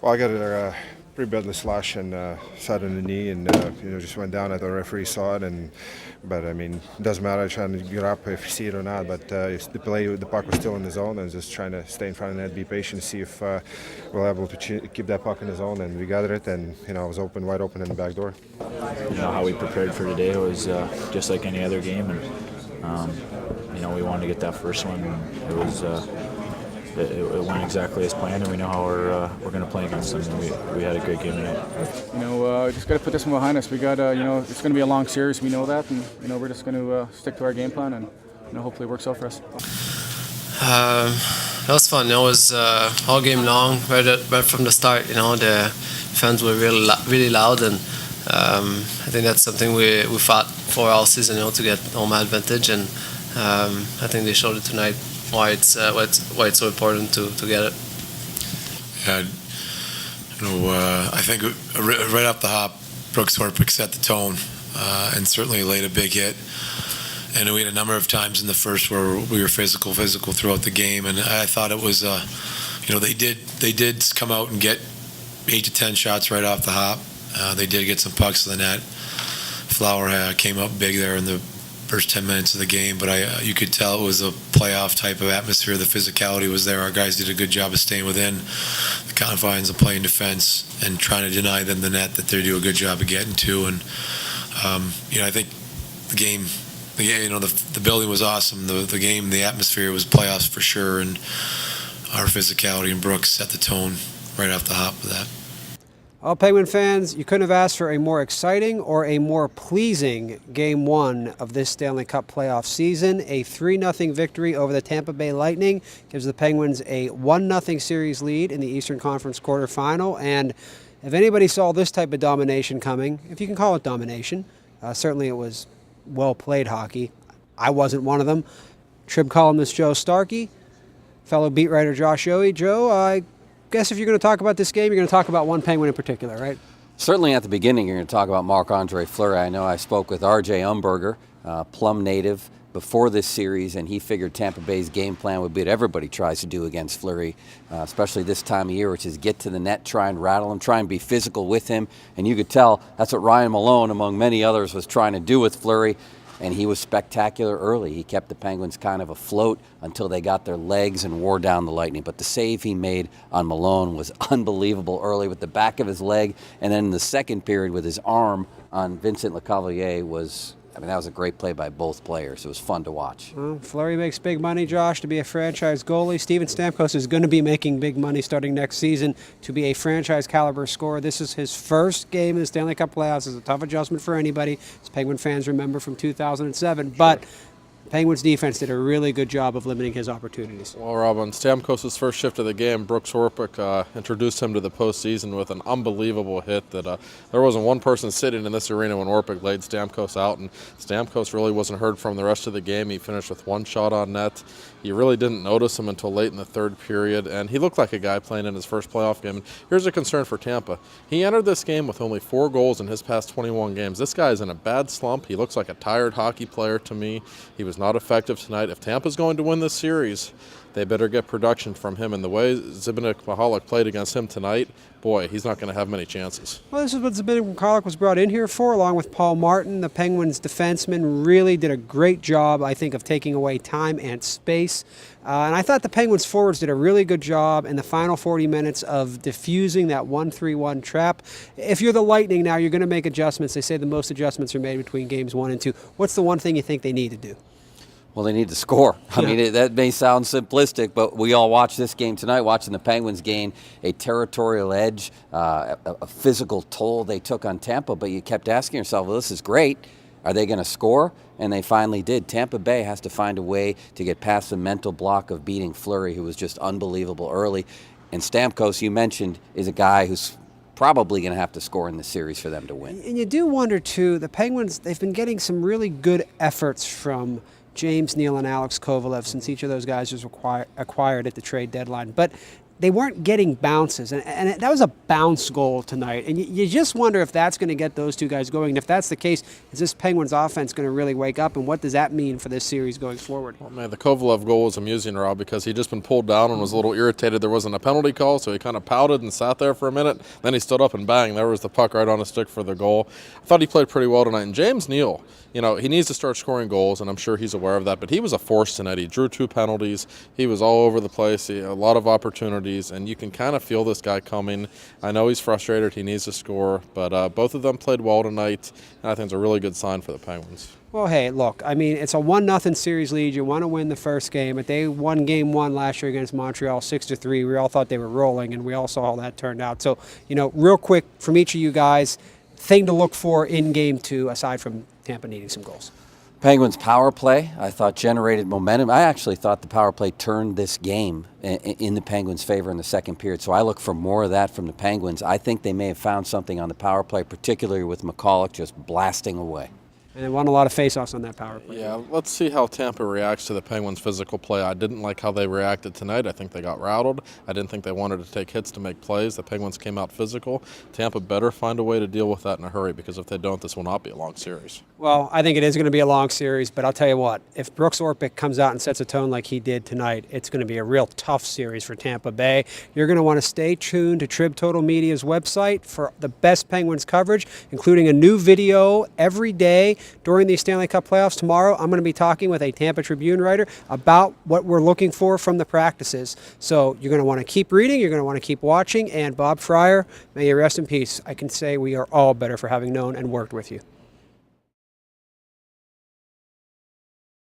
Well, I got a pretty badly slash and sat on the knee, and just went down. I thought the referee saw it, but I mean, it doesn't matter trying to get up if you see it or not. But the puck was still in the zone, and just trying to stay in front of the net, be patient, see if we're able to keep that puck in the zone, and we got it. And I was wide open in the back door. How we prepared for today was just like any other game, and we wanted to get that first one. It was. It went exactly as planned, and we know how we're going to play against them. And we had a great game tonight. Just got to put this one behind us. We got, it's going to be a long series. We know that, and we're just going to stick to our game plan, and hopefully it works out for us. That was fun. It was all game long, right from the start. The fans were really loud, and I think that's something we fought for all season, to get home advantage, and I think they showed it tonight. Why it's so important to get it. Yeah, I think right off the hop, Brooks Orpik set the tone and certainly laid a big hit. And we had a number of times in the first where we were physical throughout the game, and I thought it was, they did come out and get 8 to 10 shots right off the hop. They did get some pucks to the net. Flower came up big there in the first 10 minutes of the game, but you could tell it was a playoff type of atmosphere. The physicality was there. Our guys did a good job of staying within the confines of playing defense and trying to deny them the net that they do a good job of getting to. And I think the game, the building was awesome. The game, the atmosphere was playoffs for sure, and our physicality and Brooks set the tone right off the hop of that. Well, Penguin fans, you couldn't have asked for a more exciting or a more pleasing Game 1 of this Stanley Cup playoff season. A 3-0 victory over the Tampa Bay Lightning gives the Penguins a 1-0 series lead in the Eastern Conference quarterfinal. And if anybody saw this type of domination coming, if you can call it domination, certainly it was well-played hockey. I wasn't one of them. Trib columnist Joe Starkey, fellow beat writer Josh Yohe. Joe, I guess if you're going to talk about this game, you're going to talk about one Penguin in particular, right? Certainly at the beginning, you're going to talk about Marc-Andre Fleury. I know I spoke with R.J. Umberger, Plum native, before this series, and he figured Tampa Bay's game plan would be what everybody tries to do against Fleury, especially this time of year, which is get to the net, try and rattle him, try and be physical with him. And you could tell that's what Ryan Malone, among many others, was trying to do with Fleury. And he was spectacular early. He kept the Penguins kind of afloat until they got their legs and wore down the Lightning. But the save he made on Malone was unbelievable early with the back of his leg. And then in the second period with his arm on Vincent Lecavalier that was a great play by both players. It was fun to watch. Well, Fleury makes big money, Josh, to be a franchise goalie. Steven Stamkos is going to be making big money starting next season to be a franchise caliber scorer. This is his first game in the Stanley Cup playoffs. It's a tough adjustment for anybody, as Penguin fans remember from 2007. But Penguins defense did a really good job of limiting his opportunities. Well, Rob, on Stamkos' first shift of the game, Brooks Orpik introduced him to the postseason with an unbelievable hit that there wasn't one person sitting in this arena when Orpik laid Stamkos out, and Stamkos really wasn't heard from the rest of the game. He finished with one shot on net. You really didn't notice him until late in the third period, and he looked like a guy playing in his first playoff game. And here's a concern for Tampa. He entered this game with only 4 goals in his past 21 games. This guy is in a bad slump. He looks like a tired hockey player to me. He was not effective tonight. If Tampa's going to win this series, they better get production from him. And the way Zbigniew Michalek played against him tonight, boy, he's not going to have many chances. Well, this is what Zbigniew Michalek was brought in here for, along with Paul Martin. The Penguins defensemen really did a great job, I think, of taking away time and space. And I thought the Penguins forwards did a really good job in the final 40 minutes of diffusing that 1-3-1 trap. If you're the Lightning now, you're going to make adjustments. They say the most adjustments are made between games 1 and 2. What's the one thing you think they need to do? Well, they need to score. I mean, that may sound simplistic, but we all watched this game tonight, watching the Penguins gain a territorial edge, a physical toll they took on Tampa. But you kept asking yourself, well, this is great. Are they going to score? And they finally did. Tampa Bay has to find a way to get past the mental block of beating Fleury, who was just unbelievable early. And Stamkos, you mentioned, is a guy who's probably going to have to score in the series for them to win. And you do wonder, too, the Penguins, they've been getting some really good efforts from James Neal and Alex Kovalev since each of those guys was acquired at the trade deadline. But they weren't getting bounces, and that was a bounce goal tonight. And you just wonder if that's going to get those two guys going. And if that's the case, is this Penguins offense going to really wake up? And what does that mean for this series going forward? Well, man, the Kovalev goal was amusing, Rob, because he'd just been pulled down and was a little irritated there wasn't a penalty call, so he kind of pouted and sat there for a minute. Then he stood up and bang, there was the puck right on his stick for the goal. I thought he played pretty well tonight. And James Neal, you know, he needs to start scoring goals, and I'm sure he's aware of that, but he was a force tonight. He drew 2 penalties. He was all over the place. He had a lot of opportunities, and you can kind of feel this guy coming. I know he's frustrated. He needs to score, but both of them played well tonight, and I think it's a really good sign for the Penguins. Well, hey, look, I mean, it's a 1-0 series lead. You want to win the first game, but they won game 1 last year against Montreal 6-3. We all thought they were rolling, and we all saw how that turned out. So, you know, real quick from each of you guys, thing to look for in game 2 aside from Tampa needing some goals. Penguins power play, I thought, generated momentum. I actually thought the power play turned this game in the Penguins' favor in the second period. So I look for more of that from the Penguins. I think they may have found something on the power play, particularly with McCulloch just blasting away. And they won a lot of faceoffs on that power play. Yeah, let's see how Tampa reacts to the Penguins' physical play. I didn't like how they reacted tonight. I think they got rattled. I didn't think they wanted to take hits to make plays. The Penguins came out physical. Tampa better find a way to deal with that in a hurry, because if they don't, this will not be a long series. Well, I think it is going to be a long series, but I'll tell you what, if Brooks Orpik comes out and sets a tone like he did tonight, it's going to be a real tough series for Tampa Bay. You're going to want to stay tuned to Trib Total Media's website for the best Penguins coverage, including a new video every day during the Stanley Cup playoffs. Tomorrow, I'm going to be talking with a Tampa Tribune writer about what we're looking for from the practices. So you're going to want to keep reading, you're going to want to keep watching, and Bob Fryer, may you rest in peace. I can say we are all better for having known and worked with you.